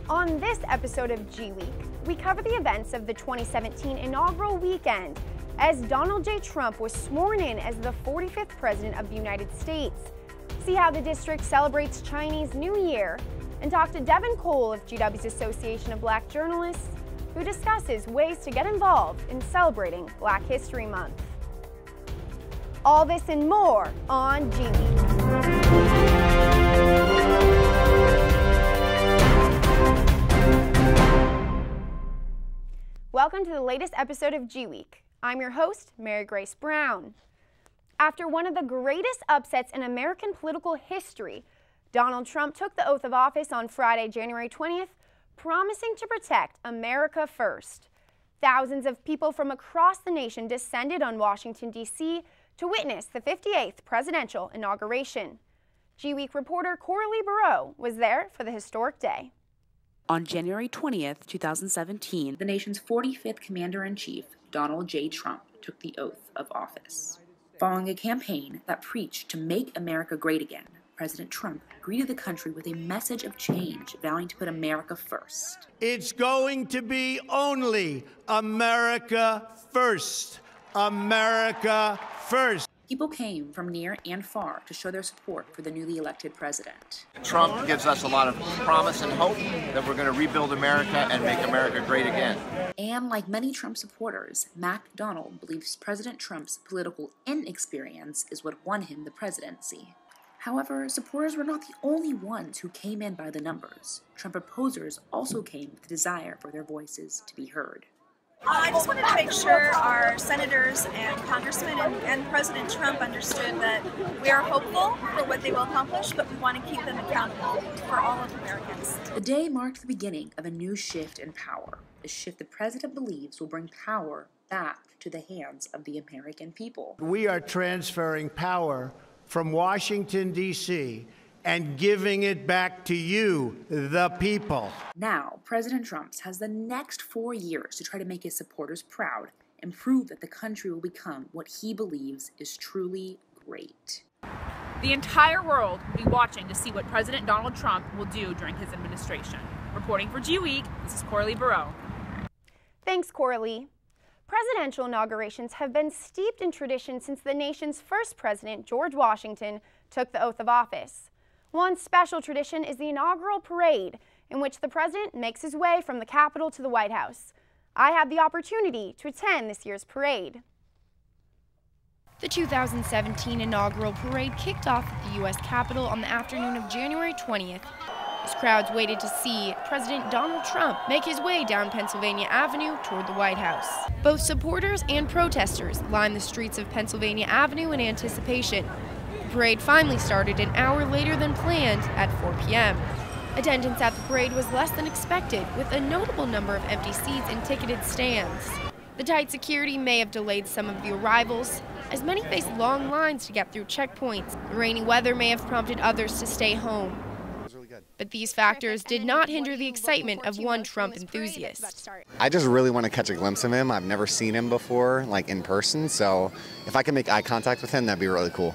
On this episode of GWeek, we cover the events of the 2017 inaugural weekend as Donald J. Trump was sworn in as the 45th President of the United States. See how the district celebrates Chinese New Year, and talk to Devin Cole of GW's Association of Black Journalists, who discusses ways to get involved in celebrating Black History Month. All this and more on GWeek. Welcome to the latest episode of GWeek. I'm your host, Mary Grace Brown. After one of the greatest upsets in American political history, Donald Trump took the oath of office on Friday, January 20th, promising to protect America first. Thousands of people from across the nation descended on Washington, D.C. to witness the 58th presidential inauguration. GWeek reporter Coralie Barreau was there for the historic day. On January 20th, 2017, the nation's 45th Commander-in-Chief, Donald J. Trump, took the oath of office. Following a campaign that preached to make America great again, President Trump greeted the country with a message of change, vowing to put America first. It's going to be only America first. America first. People came from near and far to show their support for the newly elected president. Trump gives us a lot of promise and hope that we're going to rebuild America and make America great again. And like many Trump supporters, MacDonald believes President Trump's political inexperience is what won him the presidency. However, supporters were not the only ones who came in by the numbers. Trump opposers also came with the desire for their voices to be heard. I just wanted to make sure our senators and congressmen and President Trump understood that we are hopeful for what they will accomplish, but we want to keep them accountable for all of Americans. The day marked the beginning of a new shift in power, a shift the president believes will bring power back to the hands of the American people. We are transferring power from Washington, D.C., and giving it back to you, the people. Now, President Trump has the next 4 years to try to make his supporters proud and prove that the country will become what he believes is truly great. The entire world will be watching to see what President Donald Trump will do during his administration. Reporting for GWeek, this is Coralie Barreau. Thanks, Coralie. Presidential inaugurations have been steeped in tradition since the nation's first president, George Washington, took the oath of office. One special tradition is the inaugural parade, in which the president makes his way from the Capitol to the White House. I had the opportunity to attend this year's parade. The 2017 inaugural parade kicked off at the U.S. Capitol on the afternoon of January 20th. As crowds waited to see President Donald Trump make his way down Pennsylvania Avenue toward the White House. Both supporters and protesters lined the streets of Pennsylvania Avenue in anticipation. The parade finally started an hour later than planned at 4 p.m. Attendance at the parade was less than expected, with a notable number of empty seats and ticketed stands. The tight security may have delayed some of the arrivals, as many faced long lines to get through checkpoints. The rainy weather may have prompted others to stay home. But these factors did not hinder the excitement of one Trump enthusiast. I just really want to catch a glimpse of him. I've never seen him before, like in person, so if I can make eye contact with him, that'd be really cool.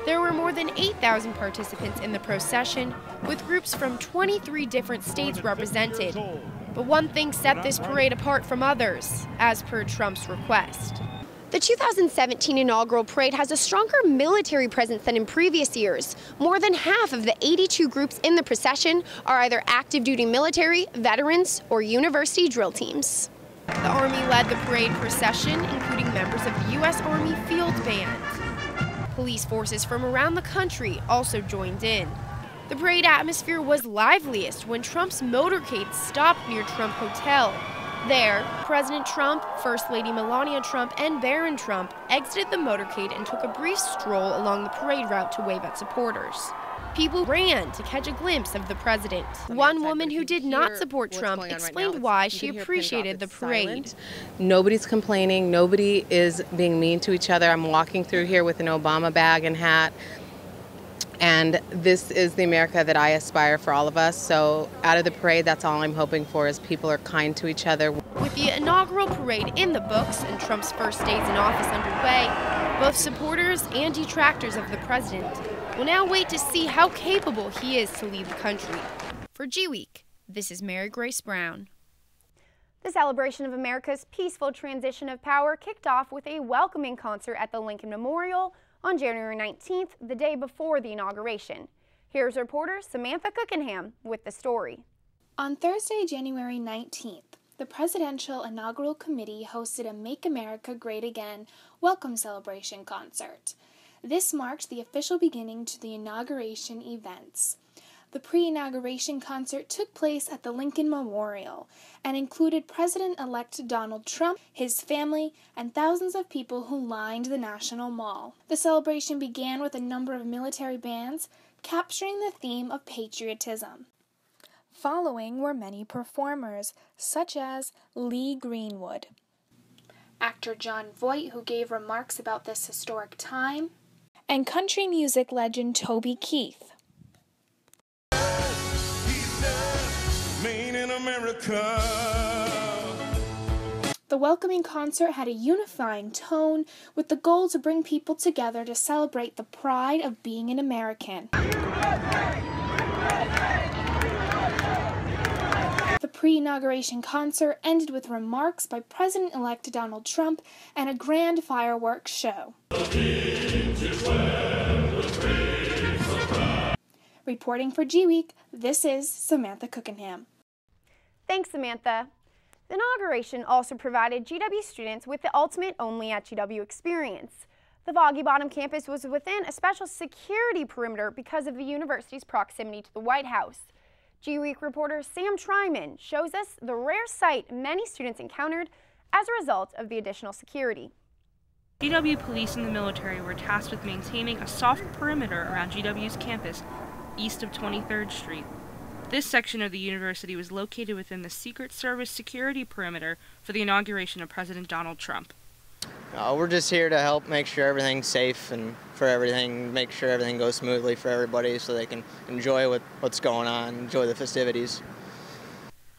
There were more than 8,000 participants in the procession, with groups from 23 different states represented. But one thing set this parade apart from others, as per Trump's request. The 2017 inaugural parade has a stronger military presence than in previous years. More than half of the 82 groups in the procession are either active duty military, veterans, or university drill teams. The Army led the parade procession, including members of the U.S. Army Field Band. Police forces from around the country also joined in. The parade atmosphere was liveliest when Trump's motorcade stopped near Trump Hotel. There, President Trump, First Lady Melania Trump, and Barron Trump exited the motorcade and took a brief stroll along the parade route to wave at supporters. People ran to catch a glimpse of the president. One woman who did not support Trump explained why she appreciated the parade. Nobody's complaining. Nobody is being mean to each other. I'm walking through here with an Obama bag and hat. And this is the America that I aspire for all of us. So out of the parade, that's all I'm hoping for, is people are kind to each other. With the inaugural parade in the books and Trump's first days in office underway, both supporters and detractors of the president will now wait to see how capable he is to lead the country. For GWeek, This is Mary Grace Brown. The celebration of America's peaceful transition of power kicked off with a welcoming concert at the Lincoln Memorial on January 19th, the day before the inauguration. Here's reporter Samantha Cookenham with the story. On Thursday, January 19th, the Presidential Inaugural Committee hosted a Make America Great Again welcome celebration concert. This marked the official beginning to the inauguration events. The pre-inauguration concert took place at the Lincoln Memorial and included President-elect Donald Trump, his family, and thousands of people who lined the National Mall. The celebration began with a number of military bands capturing the theme of patriotism. Following were many performers, such as Lee Greenwood, actor John Voight, who gave remarks about this historic time, and country music legend Toby Keith. The welcoming concert had a unifying tone with the goal to bring people together to celebrate the pride of being an American. The pre-inauguration concert ended with remarks by President-elect Donald Trump and a grand fireworks show. Reporting for GWeek, this is Samantha Cookenham. Thanks, Samantha. The inauguration also provided GW students with the ultimate only at GW experience. The Foggy Bottom campus was within a special security perimeter because of the university's proximity to the White House. GWeek reporter Sam Tryman shows us the rare sight many students encountered as a result of the additional security. GW police and the military were tasked with maintaining a soft perimeter around GW's campus east of 23rd Street. This section of the university was located within the Secret Service security perimeter for the inauguration of President Donald Trump. We're just here to help make sure everything's safe and make sure everything goes smoothly for everybody so they can enjoy what's going on, enjoy the festivities.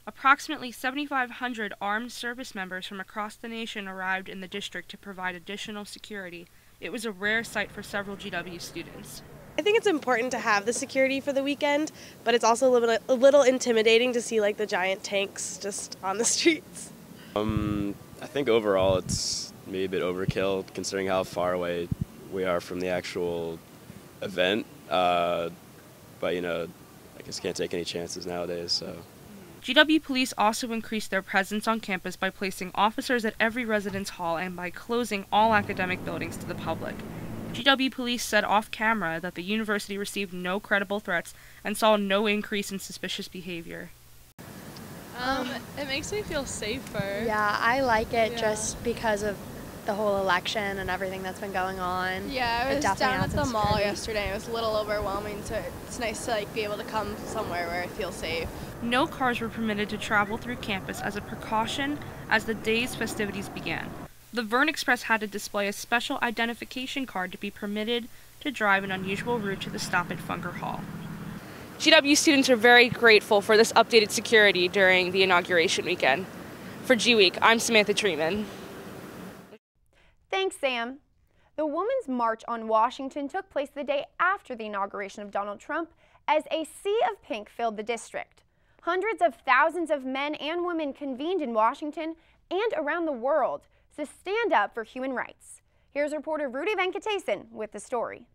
Approximately 7,500 armed service members from across the nation arrived in the district to provide additional security. It was a rare sight for several GW students. I think it's important to have the security for the weekend, but it's also a little intimidating to see like the giant tanks just on the streets. I think overall it's maybe a bit overkill considering how far away we are from the actual event, but you know, I guess can't take any chances nowadays. So. GW police also increased their presence on campus by placing officers at every residence hall and by closing all academic buildings to the public. GW police said off-camera that the university received no credible threats and saw no increase in suspicious behavior. It makes me feel safer. Yeah, I like it just because of the whole election and everything that's been going on. Yeah, I was down at the mall yesterday. It was a little overwhelming, so it's nice to be able to come somewhere where I feel safe. No cars were permitted to travel through campus as a precaution as the day's festivities began. The Vern Express had to display a special identification card to be permitted to drive an unusual route to the stop at Funger Hall. GW students are very grateful for this updated security during the inauguration weekend. For GWeek, I'm Samantha Treatman. Thanks, Sam. The Women's March on Washington took place the day after the inauguration of Donald Trump as a sea of pink filled the district. Hundreds of thousands of men and women convened in Washington and around the world to stand up for human rights. Here's reporter Rudy Venkatesan with the story.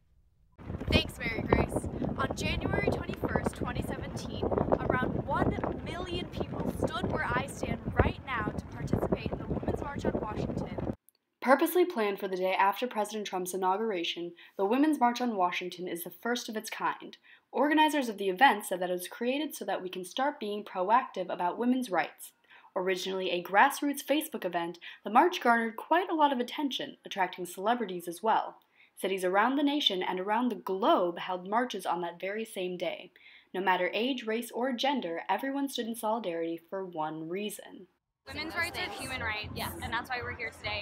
Thanks, Mary Grace. On January 21st, 2017, around 1 million people stood where I stand right now to participate in the Women's March on Washington. Purposely planned for the day after President Trump's inauguration, the Women's March on Washington is the first of its kind. Organizers of the event said that it was created so that we can start being proactive about women's rights. Originally a grassroots Facebook event, the march garnered quite a lot of attention, attracting celebrities as well. Cities around the nation and around the globe held marches on that very same day. No matter age, race, or gender, everyone stood in solidarity for one reason. Women's rights are human rights, and that's why we're here today.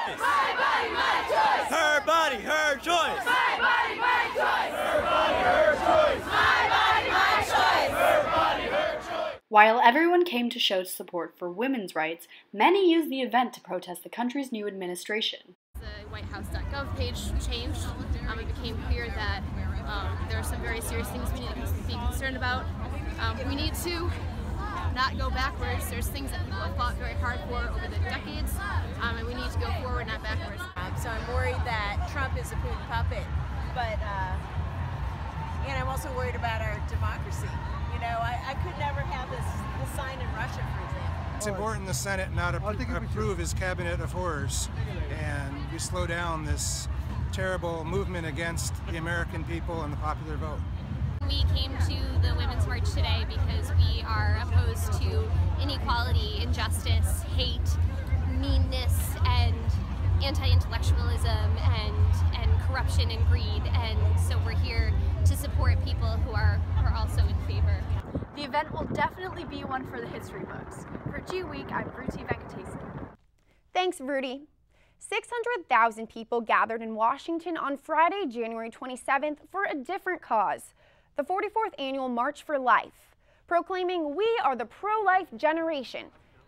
Her body, my choice! Her body, her choice! My body, my choice! Her body, her choice! My body, my choice! Her body, her choice! While everyone came to show support for women's rights, many used the event to protest the country's new administration. The whitehouse.gov page changed, it became clear that there are some very serious things we need to be concerned about. We need to not go backwards. There's things that people have fought very hard for over the decades, and we need to go forward, not backwards. So I'm worried that Trump is a Putin puppet, but and I'm also worried about our democracy. You know, I could never have this sign in Russia, for example. It's important the Senate not approve his cabinet of horrors, and we slow down this terrible movement against the American people and the popular vote. We came to the Women's March today because we are opposed to inequality, injustice, hate, meanness, and anti-intellectualism, and corruption and greed. And so we're here to support people who are also in favor. The event will definitely be one for the history books. For GWeek, I'm Ruti Venkatesan. Thanks, Rudy. 600,000 people gathered in Washington on Friday, January 27th for a different cause, the 44th Annual March for Life, proclaiming we are the pro-life generation.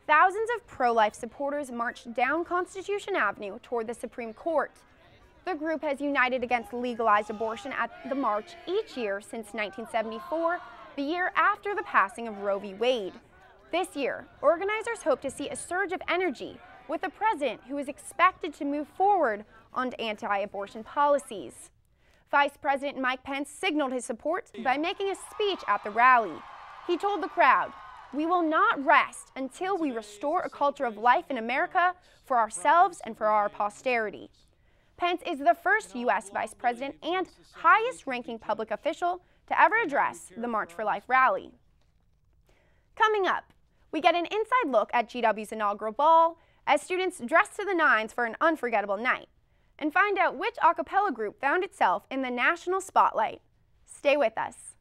Thousands of pro-life supporters marched down Constitution Avenue toward the Supreme Court. The group has united against legalized abortion at the march each year since 1974, the year after the passing of Roe v. Wade. This year, organizers hope to see a surge of energy with a president who is expected to move forward on anti-abortion policies. Vice President Mike Pence signaled his support by making a speech at the rally. He told the crowd, "We will not rest until we restore a culture of life in America for ourselves and for our posterity." Pence is the first U.S. Vice President and highest-ranking public official to ever address the March for Life rally. Coming up, we get an inside look at GW's inaugural ball as students dress to the nines for an unforgettable night, and find out which a cappella group found itself in the national spotlight. Stay with us.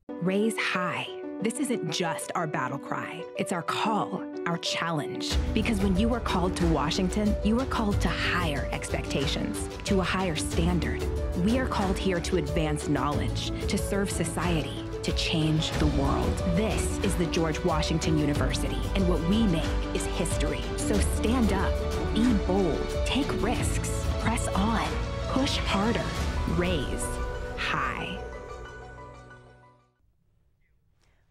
Raise high. This isn't just our battle cry. It's our call, our challenge. Because when you are called to Washington, you are called to higher expectations, to a higher standard. We are called here to advance knowledge, to serve society, to change the world. This is the George Washington University, and what we make is history. So stand up, be bold, take risks, press on, push harder, raise high.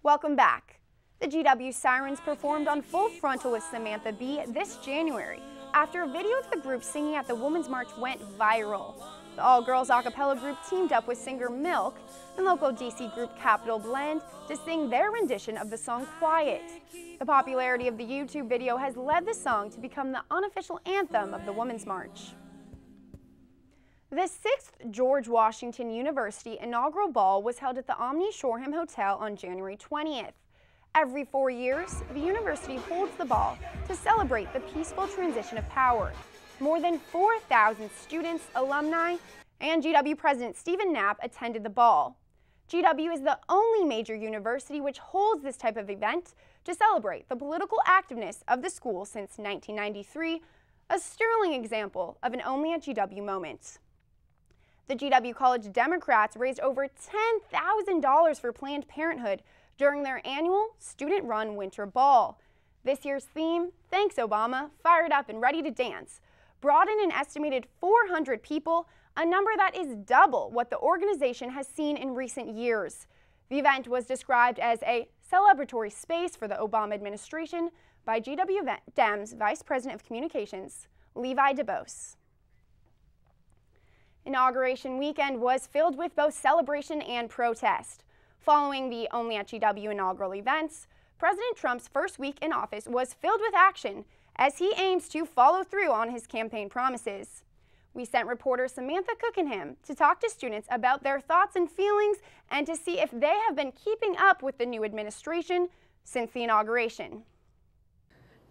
Welcome back. The GW Sirens performed on Full Frontal with Samantha Bee this January after a video of the group singing at the Women's March went viral. The all-girls a cappella group teamed up with singer Milk and local DC group Capital Blend to sing their rendition of the song Quiet. The popularity of the YouTube video has led the song to become the unofficial anthem of the Women's March. The 6th George Washington University inaugural ball was held at the Omni Shoreham Hotel on January 20th. Every 4 years, the university holds the ball to celebrate the peaceful transition of power. More than 4,000 students, alumni, and GW President Stephen Knapp attended the ball. GW is the only major university which holds this type of event to celebrate the political activeness of the school since 1993, a sterling example of an only at GW moment. The GW College Democrats raised over $10,000 for Planned Parenthood during their annual student-run winter ball. This year's theme, Thanks Obama, Fired Up and Ready to Dance, brought in an estimated 400 people, a number that is double what the organization has seen in recent years. The event was described as a celebratory space for the Obama administration by GW Dems Vice President of Communications, Levi DeBose. Inauguration weekend was filled with both celebration and protest. Following the Only at GW inaugural events, President Trump's first week in office was filled with action as he aims to follow through on his campaign promises. We sent reporter Samantha Cookenham to talk to students about their thoughts and feelings and to see if they have been keeping up with the new administration since the inauguration.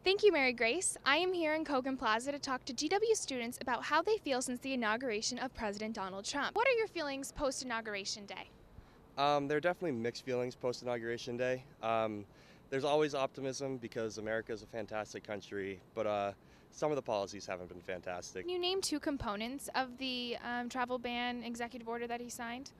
Thank you, Mary Grace. I am here in Kogan Plaza to talk to GW students about how they feel since the inauguration of President Donald Trump. What are your feelings post-inauguration day? There are definitely mixed feelings post-inauguration day. There's always optimism because America is a fantastic country, but some of the policies haven't been fantastic. Can you name two components of the travel ban executive order that he signed?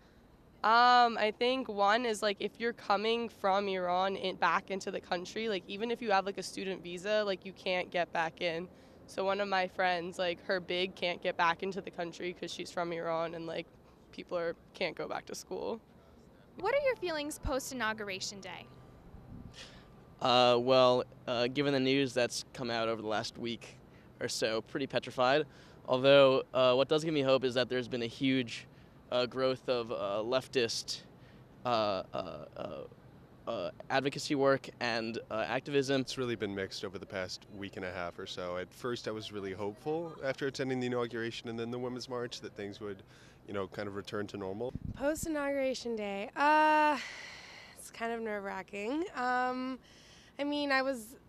I think one is like if you're coming from Iran back into the country, like even if you have like a student visa, like you can't get back in. So one of my friends, like her big can't get back into the country because she's from Iran, and like can't go back to school. What are your feelings post-Inauguration Day? Given the news that's come out over the last week or so, pretty petrified. Although what does give me hope is that there's been a huge growth of leftist advocacy work and activism. It's really been mixed over the past week and a half or so. At first I was really hopeful after attending the inauguration and then the Women's March that things would, kind of return to normal. Post-Inauguration Day, it's kind of nerve-wracking. I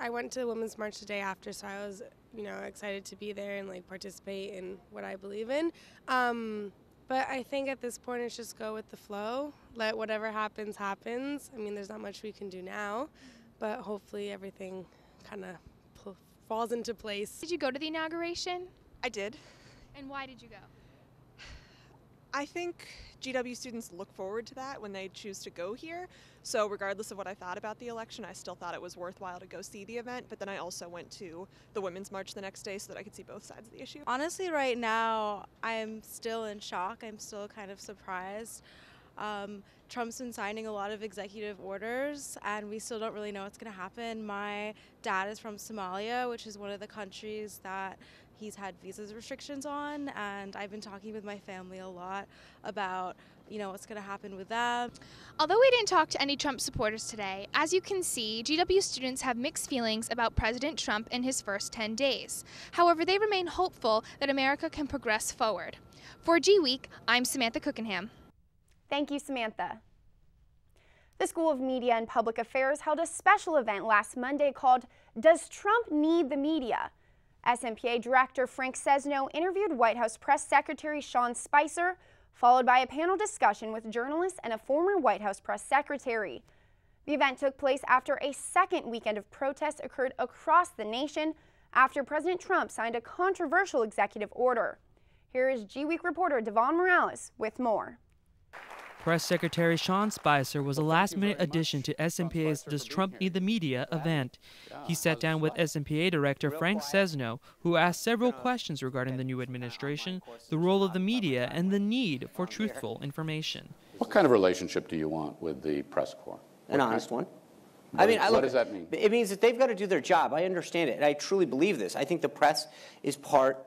went to the Women's March the day after, so I was, excited to be there and like participate in what I believe in. But I think at this point it's just go with the flow. Let whatever happens, happens. There's not much we can do now, but hopefully everything kind of falls into place. Did you go to the inauguration? I did. And why did you go? I think GW students look forward to that when they choose to go here. So regardless of what I thought about the election, I still thought it was worthwhile to go see the event. But then I also went to the Women's March the next day so that I could see both sides of the issue. Honestly, right now, I'm still in shock. I'm still kind of surprised. Trump's been signing a lot of executive orders, and we still don't really know what's going to happen. My dad is from Somalia, which is one of the countries that he's had visa restrictions on, and I've been talking with my family a lot about, what's going to happen with them. Although we didn't talk to any Trump supporters today, as you can see, GW students have mixed feelings about President Trump in his first 10 days. However, they remain hopeful that America can progress forward. For GWeek, I'm Samantha Cookenham. Thank you, Samantha. The School of Media and Public Affairs held a special event last Monday called Does Trump Need the Media? SMPA Director Frank Sesno interviewed White House Press Secretary Sean Spicer, followed by a panel discussion with journalists and a former White House Press Secretary. The event took place after a second weekend of protests occurred across the nation after President Trump signed a controversial executive order. Here is GWeek reporter Devon Morales with more. Press Secretary Sean Spicer was a last-minute addition to SMPA's Does Trump Need the Media event. He sat down with SMPA Director Frank Sesno, who asked several questions regarding the new administration, the role of the media, and the need for truthful information. What kind of relationship do you want with the press corps? An honest one. What does that mean? It means that they've got to do their job. I understand it, and I truly believe this. I think the press is part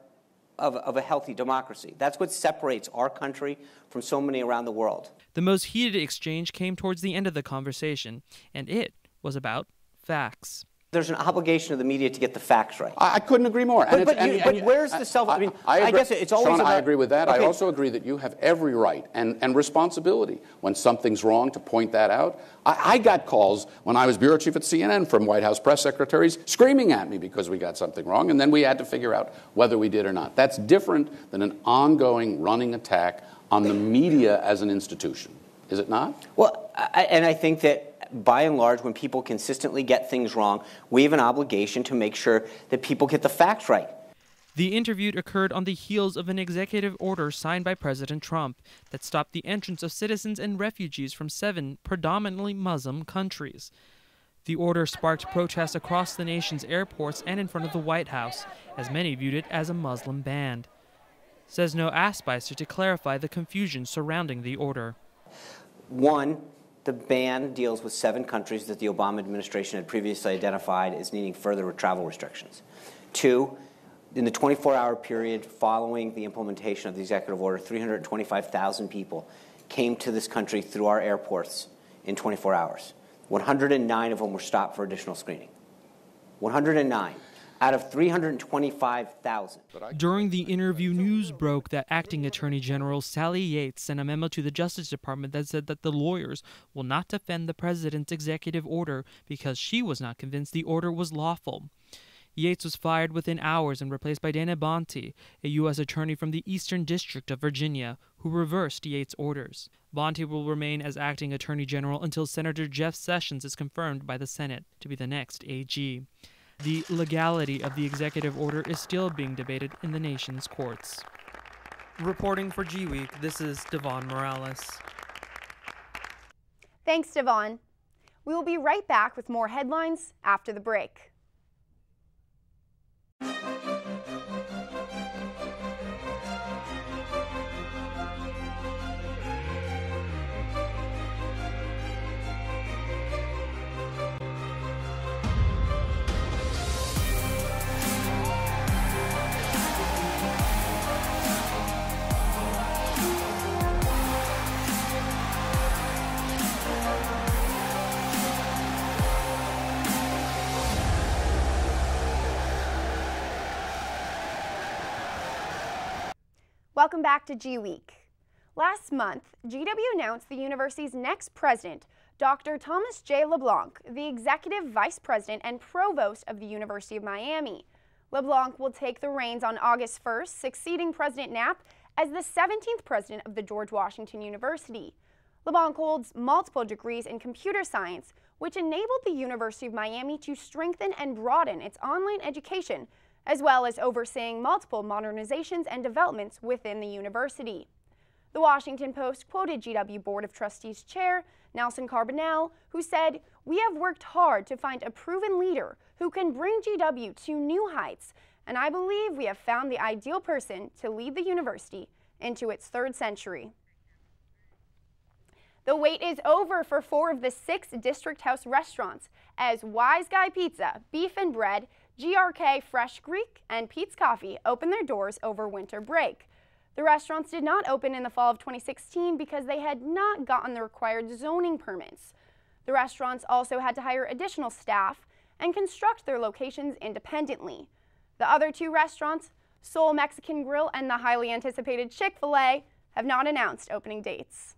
of a healthy democracy. That's what separates our country from so many around the world. The most heated exchange came towards the end of the conversation, and it was about facts. There's an obligation of the media to get the facts right. I couldn't agree more. But where's the self? I guess it's always Sean, about. I agree with that. Okay. I also agree that you have every right and responsibility when something's wrong to point that out. I got calls when I was bureau chief at CNN from White House press secretaries screaming at me because we got something wrong, and then we had to figure out whether we did or not. That's different than an ongoing running attack on the media as an institution. Is it not? Well, I think that by and large, when people consistently get things wrong, we have an obligation to make sure that people get the facts right. The interview occurred on the heels of an executive order signed by President Trump that stopped the entrance of citizens and refugees from 7 predominantly Muslim countries. The order sparked protests across the nation's airports and in front of the White House, as many viewed it as a Muslim ban. Sesno asked Spicer to clarify the confusion surrounding the order. One, the ban deals with 7 countries that the Obama administration had previously identified as needing further travel restrictions. 2, in the 24-hour period following the implementation of the executive order, 325,000 people came to this country through our airports in 24 hours. 109 of them were stopped for additional screening. 109. Out of 325,000. During the interview, news broke that Acting Attorney General Sally Yates sent a memo to the Justice Department that said that the lawyers will not defend the president's executive order because she was not convinced the order was lawful. Yates was fired within hours and replaced by Dana Bonte, a U.S. attorney from the Eastern District of Virginia, who reversed Yates' orders. Bonte will remain as Acting Attorney General until Senator Jeff Sessions is confirmed by the Senate to be the next AG. The legality of the executive order is still being debated in the nation's courts. Reporting for GWeek, this is Devon Morales. Thanks, Devon. We will be right back with more headlines after the break. Welcome back to GWeek. Last month, GW announced the university's next president, Dr. Thomas J. LeBlanc, the executive vice president and provost of the University of Miami. LeBlanc will take the reins on August 1st, succeeding President Knapp as the 17th president of the George Washington University. LeBlanc holds multiple degrees in computer science, which enabled the University of Miami to strengthen and broaden its online education, as well as overseeing multiple modernizations and developments within the university. The Washington Post quoted GW Board of Trustees Chair Nelson Carbonell, who said, "We have worked hard to find a proven leader who can bring GW to new heights, and I believe we have found the ideal person to lead the university into its third century." The wait is over for 4 of the 6 District House restaurants as Wise Guy Pizza, Beef and Bread, GRK Fresh Greek, and Pete's Coffee open their doors over winter break. The restaurants did not open in the fall of 2016 because they had not gotten the required zoning permits. The restaurants also had to hire additional staff and construct their locations independently. The other 2 restaurants, Soul Mexican Grill and the highly anticipated Chick-fil-A, have not announced opening dates.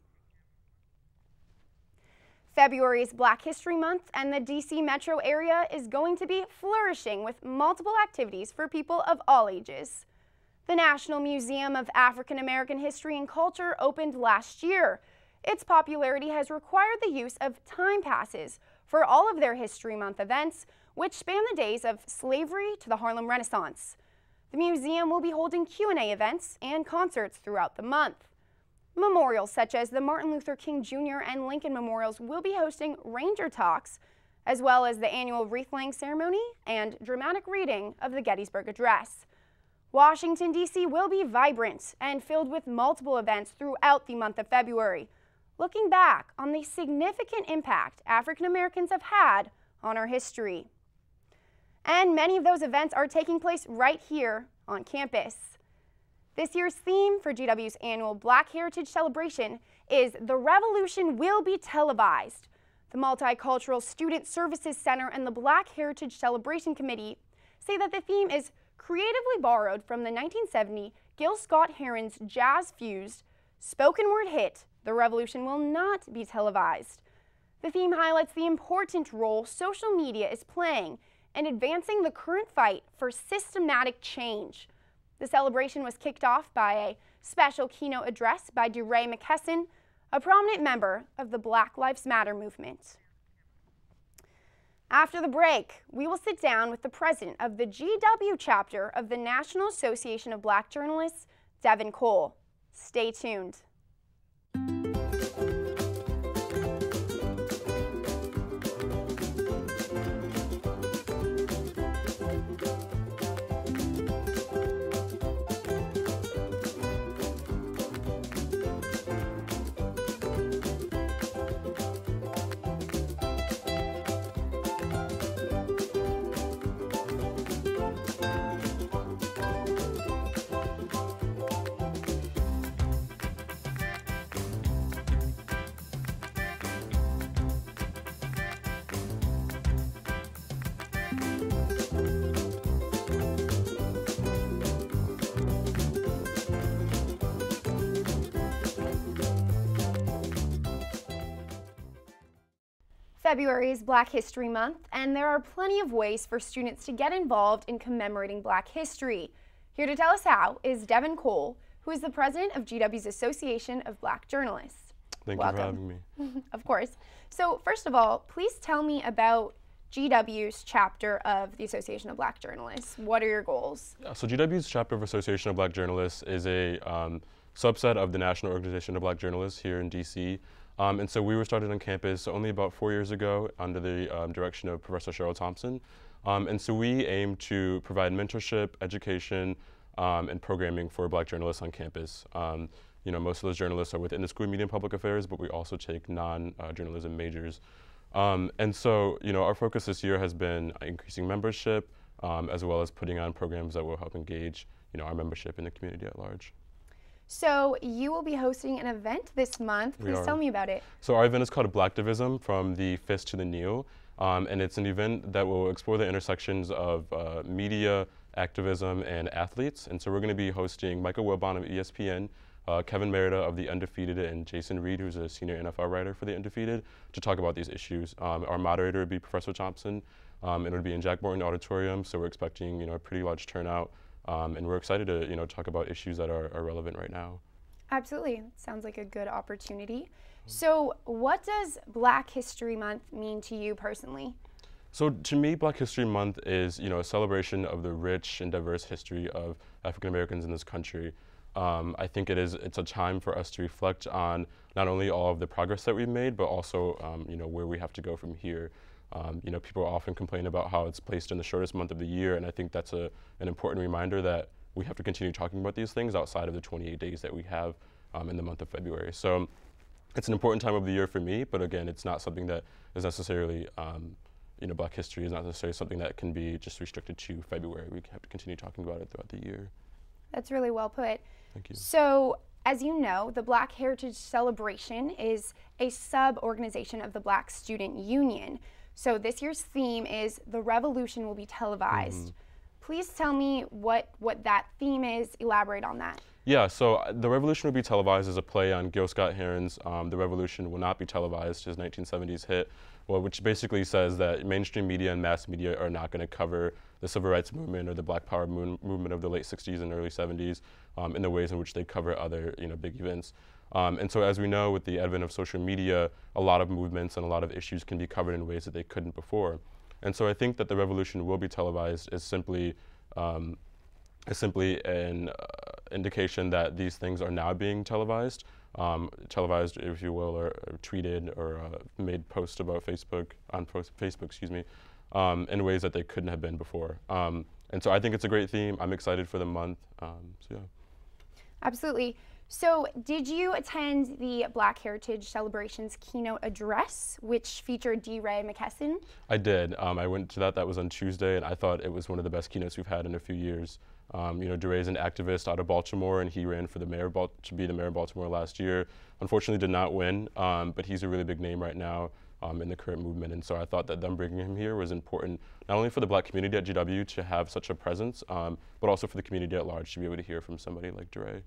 February is Black History Month, and the DC metro area is going to be flourishing with multiple activities for people of all ages. The National Museum of African American History and Culture opened last year. Its popularity has required the use of time passes for all of their History Month events, which span the days of slavery to the Harlem Renaissance. The museum will be holding Q&A events and concerts throughout the month. Memorials such as the Martin Luther King Jr. and Lincoln Memorials will be hosting Ranger Talks, as well as the annual wreath-laying ceremony and dramatic reading of the Gettysburg Address. Washington, D.C. will be vibrant and filled with multiple events throughout the month of February, looking back on the significant impact African Americans have had on our history. And many of those events are taking place right here on campus. This year's theme for GW's annual Black Heritage Celebration is "The Revolution Will Be Televised." The Multicultural Student Services Center and the Black Heritage Celebration Committee say that the theme is creatively borrowed from the 1970 Gil Scott-Heron's jazz-fused spoken word hit, "The Revolution Will Not Be Televised." The theme highlights the important role social media is playing in advancing the current fight for systematic change. The celebration was kicked off by a special keynote address by DeRay McKesson, a prominent member of the Black Lives Matter movement. After the break, we will sit down with the president of the GW chapter of the National Association of Black Journalists, Devin Cole. Stay tuned. February is Black History Month, and there are plenty of ways for students to get involved in commemorating Black history. Here to tell us how is Devin Cole, who is the president of GW's Association of Black Journalists. Thank you for having me. Of course. So first of all, please tell me about GW's chapter of the Association of Black Journalists. What are your goals? Yeah, so GW's chapter of Association of Black Journalists is a subset of the National Organization of Black Journalists here in DC. And so we were started on campus only about 4 years ago under the direction of Professor Cheryl Thompson. And so we aim to provide mentorship, education, and programming for Black journalists on campus. You know, most of those journalists are within the School of Media and Public Affairs, but we also take non-journalism majors. And so, you know, our focus this year has been increasing membership, as well as putting on programs that will help engage, you know, our membership in the community at large. So you will be hosting an event this month. Please tell me about it. So our event is called Blacktivism, From the Fist to the Kneel. And it's an event that will explore the intersections of media, activism, and athletes. And so we're going to be hosting Michael Wilbon of ESPN, Kevin Merida of The Undefeated, and Jason Reed, who's a senior NFL writer for The Undefeated, to talk about these issues. Our moderator would be Professor Thompson, and it would be in Jack Morton Auditorium, so we're expecting a pretty large turnout, and we're excited to talk about issues that are relevant right now. Absolutely. Sounds like a good opportunity. So what does Black History Month mean to you personally? So to me, Black History Month is a celebration of the rich and diverse history of African Americans in this country. I think it's a time for us to reflect on not only all of the progress that we've made, but also where we have to go from here. People often complain about how it's placed in the shortest month of the year, and I think that's an important reminder that we have to continue talking about these things outside of the 28 days that we have in the month of February. So it's an important time of the year for me, but again, it's not something that is necessarily, Black history is not necessarily something that can be just restricted to February. We have to continue talking about it throughout the year. That's really well put. Thank you. So, as you know, the Black Heritage Celebration is a sub-organization of the Black Student Union. So this year's theme is The Revolution Will Be Televised. Please tell me what that theme is, elaborate on that. Yeah, so The Revolution Will Be Televised is a play on Gil Scott-Heron's The Revolution Will Not Be Televised, his 1970s hit, which basically says that mainstream media and mass media are not going to cover the civil rights movement or the Black Power movement of the late 60s and early 70s in the ways in which they cover other big events. And so as we know, with the advent of social media, a lot of movements and a lot of issues can be covered in ways that they couldn't before. And so I think that The Revolution Will Be Televised is simply an indication that these things are now being televised, if you will, or tweeted or made posts about Facebook, in ways that they couldn't have been before. And so I think it's a great theme. I'm excited for the month, so yeah. Absolutely. So did you attend the Black Heritage Celebration's keynote address, which featured DeRay McKesson? I did. I went to that. That was on Tuesday, and I thought it was one of the best keynotes we've had in a few years. DeRay is an activist out of Baltimore, and he ran for the mayor to be the mayor of Baltimore last year. Unfortunately, did not win, but he's a really big name right now in the current movement. And so I thought that them bringing him here was important, not only for the Black community at GW to have such a presence, but also for the community at large to be able to hear from somebody like DeRay.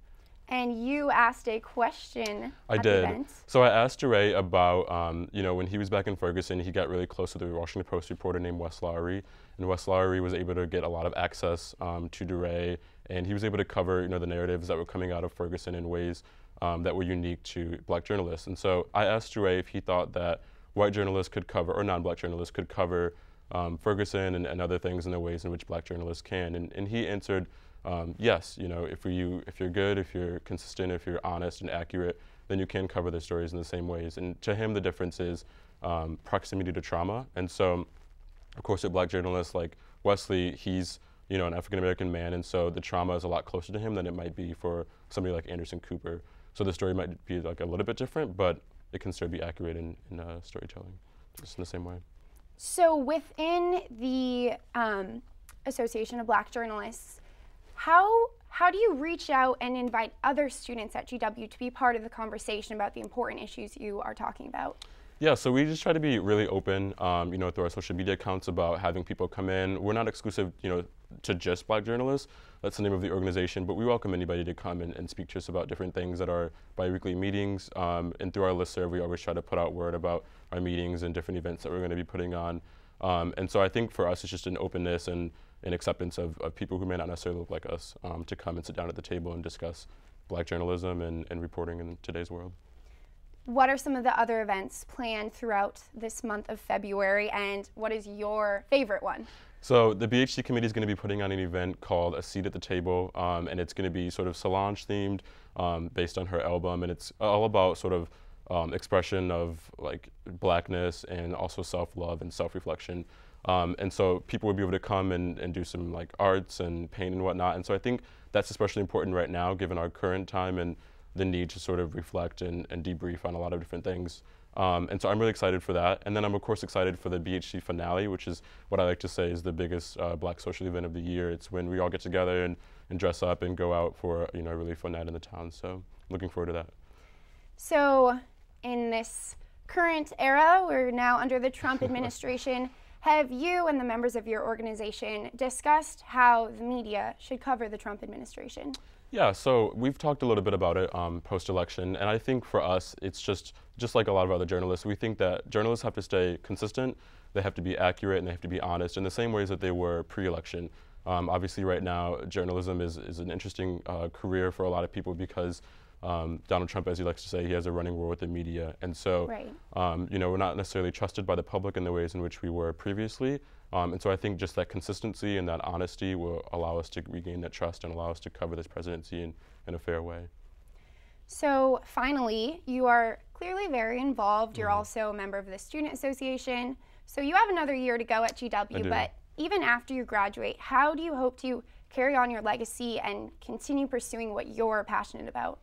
And you asked a question I at did. the event. So I asked DeRay about, when he was back in Ferguson, he got really close with a Washington Post reporter named Wes Lowery. And Wes Lowery was able to get a lot of access to DeRay, and he was able to cover, the narratives that were coming out of Ferguson in ways that were unique to Black journalists. And so I asked DeRay if he thought that white journalists could cover, or non-Black journalists could cover Ferguson and other things in the ways in which Black journalists can. And he answered, yes, if you're good, if you're consistent, if you're honest and accurate, then you can cover the stories in the same ways. And to him, the difference is proximity to trauma. And so, of course, with Black journalists like Wesley, he's an African-American man, and so the trauma is a lot closer to him than it might be for somebody like Anderson Cooper. So the story might be like a little bit different, but it can still be accurate in storytelling, just in the same way. So within the Association of Black Journalists, how do you reach out and invite other students at GW to be part of the conversation about the important issues you are talking about? Yeah, so we just try to be really open, through our social media accounts about having people come in. We're not exclusive, to just Black journalists. That's the name of the organization, but we welcome anybody to come and speak to us about different things at our bi-weekly meetings. And through our listserv, we always try to put out word about our meetings and different events that we're going to be putting on. And so I think for us, it's just an openness and an acceptance of people who may not necessarily look like us to come and sit down at the table and discuss Black journalism and reporting in today's world. What are some of the other events planned throughout this month of February, and what is your favorite one? So the BHC committee is going to be putting on an event called A Seat at the Table, and it's going to be sort of Solange themed, based on her album, and it's all about sort of expression of like Blackness and also self-love and self-reflection. And so people will be able to come and do some like arts and paint and whatnot. And so I think that's especially important right now, given our current time and the need to sort of reflect and debrief on a lot of different things. And so I'm really excited for that. And then I'm of course excited for the BHC finale, which is what I like to say is the biggest Black social event of the year. It's when we all get together and dress up and go out for a really fun night in the town. So looking forward to that. So in this current era, we're now under the Trump administration. Have you and the members of your organization discussed how the media should cover the Trump administration? Yeah, so we've talked a little bit about it post-election, and I think for us, it's just like a lot of other journalists, we think that journalists have to stay consistent, they have to be accurate, and they have to be honest in the same ways that they were pre-election. Obviously, right now, journalism is an interesting career for a lot of people because Donald Trump, as he likes to say, he has a running war with the media. And so, you know, we're not necessarily trusted by the public in the ways in which we were previously. And so I think just that consistency and that honesty will allow us to regain that trust and allow us to cover this presidency in a fair way. So finally, you are clearly very involved. You're also a member of the Student Association. So you have another year to go at GW, but even after you graduate, how do you hope to carry on your legacy and continue pursuing what you're passionate about?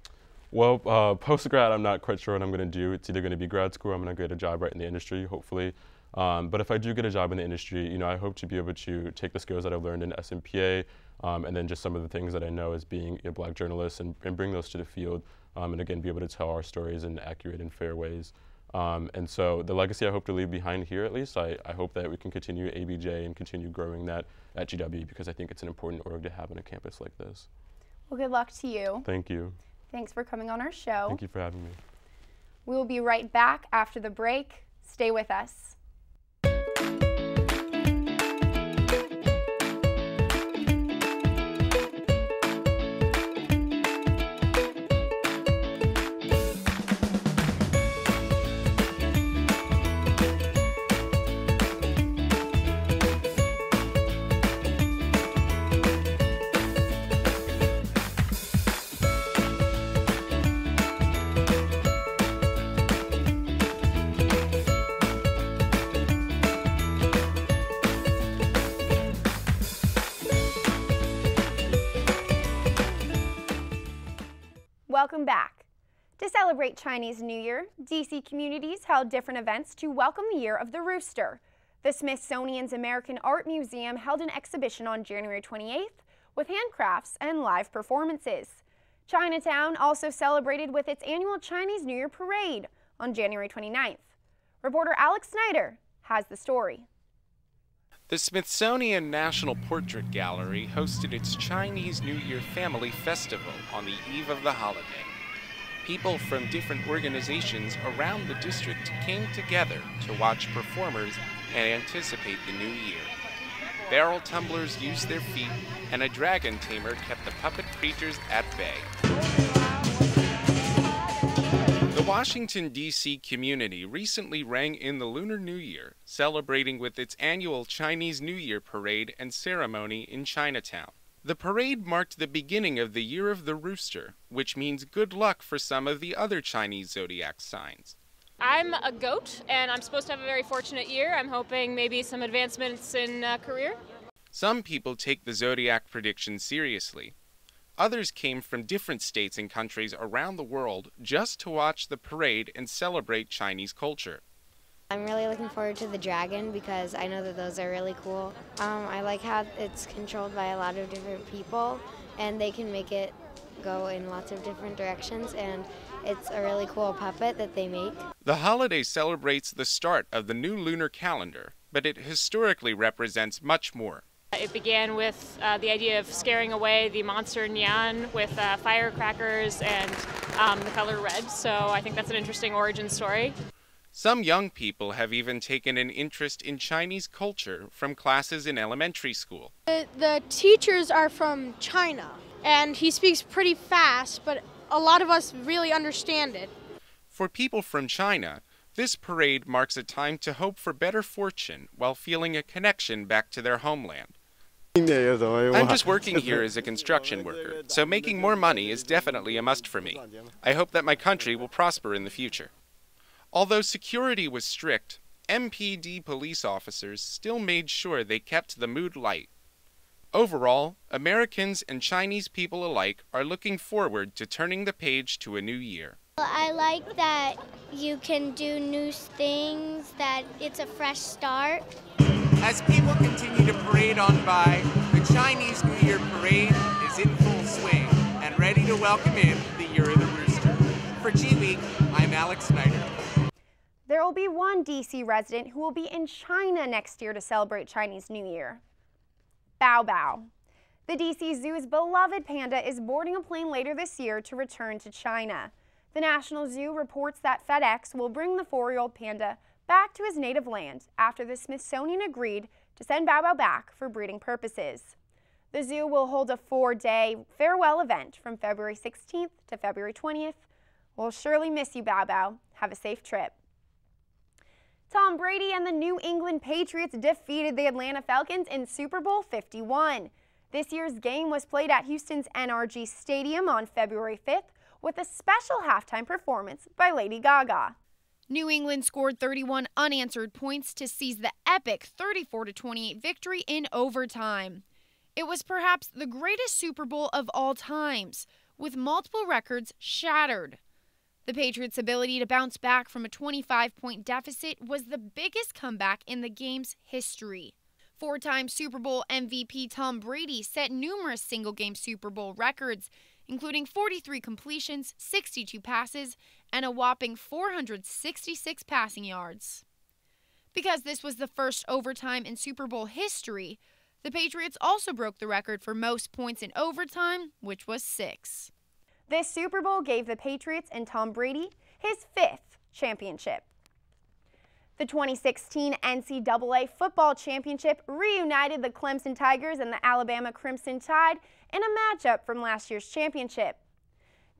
Well, post-grad, I'm not quite sure what I'm going to do. It's either going to be grad school or I'm going to get a job right in the industry, hopefully. But if I do get a job in the industry, you know, I hope to be able to take the skills that I've learned in SMPA and then just some of the things that I know as being a Black journalist and bring those to the field and again, be able to tell our stories in accurate and fair ways. And so the legacy I hope to leave behind here, at least, I hope that we can continue ABJ and continue growing that at GW because I think it's an important org to have on a campus like this. Well, good luck to you. Thank you. Thanks for coming on our show. Thank you for having me. We will be right back after the break. Stay with us. Welcome back. To celebrate Chinese New Year, DC communities held different events to welcome the Year of the Rooster. The Smithsonian's American Art Museum held an exhibition on January 28th with handcrafts and live performances. Chinatown also celebrated with its annual Chinese New Year parade on January 29th. Reporter Alex Snyder has the story. The Smithsonian National Portrait Gallery hosted its Chinese New Year Family Festival on the eve of the holiday. People from different organizations around the district came together to watch performers and anticipate the new year. Barrel tumblers used their feet, and a dragon tamer kept the puppet creatures at bay. The Washington, D.C. community recently rang in the Lunar New Year, celebrating with its annual Chinese New Year parade and ceremony in Chinatown. The parade marked the beginning of the Year of the Rooster, which means good luck for some of the other Chinese zodiac signs. I'm a goat, and I'm supposed to have a very fortunate year. I'm hoping maybe some advancements in career. Some people take the zodiac predictions seriously. Others came from different states and countries around the world just to watch the parade and celebrate Chinese culture. I'm really looking forward to the dragon because I know that those are really cool. I like how it's controlled by a lot of different people and they can make it go in lots of different directions, and it's a really cool puppet that they make. The holiday celebrates the start of the new lunar calendar, but it historically represents much more. It began with the idea of scaring away the monster Nian with firecrackers and the color red, so I think that's an interesting origin story. Some young people have even taken an interest in Chinese culture from classes in elementary school. The teachers are from China, and he speaks pretty fast, but a lot of us really understand it. For people from China, this parade marks a time to hope for better fortune while feeling a connection back to their homeland. I'm just working here as a construction worker, so making more money is definitely a must for me. I hope that my country will prosper in the future. Although security was strict, MPD police officers still made sure they kept the mood light. Overall, Americans and Chinese people alike are looking forward to turning the page to a new year. I like that you can do new things, that it's a fresh start. As people continue to parade on by, the Chinese New Year parade is in full swing and ready to welcome in the Year of the Rooster. For GWeek, I'm Alex Snyder. There there will be one DC resident who will be in China next year to celebrate Chinese New Year. Bao Bao. The DC Zoo's beloved panda is boarding a plane later this year to return to China. The National Zoo reports that FedEx will bring the 4-year-old panda back to his native land after the Smithsonian agreed to send Bao Bao back for breeding purposes. The zoo will hold a 4-day farewell event from February 16th to February 20th. We'll surely miss you, Bao Bao. Have a safe trip. Tom Brady and the New England Patriots defeated the Atlanta Falcons in Super Bowl 51. This year's game was played at Houston's NRG Stadium on February 5th with a special halftime performance by Lady Gaga. New England scored 31 unanswered points to seize the epic 34-28 victory in overtime. It was perhaps the greatest Super Bowl of all times, with multiple records shattered. The Patriots' ability to bounce back from a 25-point deficit was the biggest comeback in the game's history. 4-time Super Bowl MVP Tom Brady set numerous single-game Super Bowl records, including 43 completions, 62 passes, and a whopping 466 passing yards. Because this was the first overtime in Super Bowl history, the Patriots also broke the record for most points in overtime, which was 6. This Super Bowl gave the Patriots and Tom Brady his 5th championship. The 2016 NCAA Football Championship reunited the Clemson Tigers and the Alabama Crimson Tide in a matchup from last year's championship.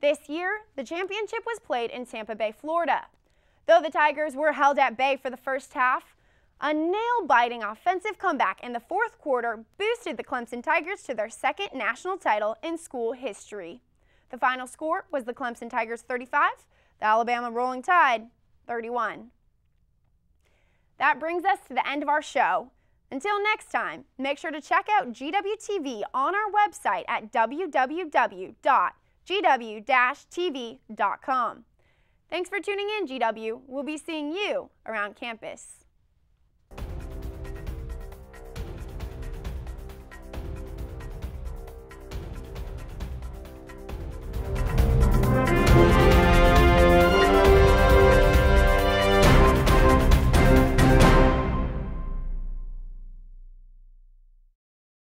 This year, the championship was played in Tampa Bay, Florida. Though the Tigers were held at bay for the first half, a nail-biting offensive comeback in the fourth quarter boosted the Clemson Tigers to their 2nd national title in school history. The final score was the Clemson Tigers 35, the Alabama Rolling Tide 31. That brings us to the end of our show. Until next time, make sure to check out GWTV on our website at www.gw-tv.com. Thanks for tuning in, GW. We'll be seeing you around campus.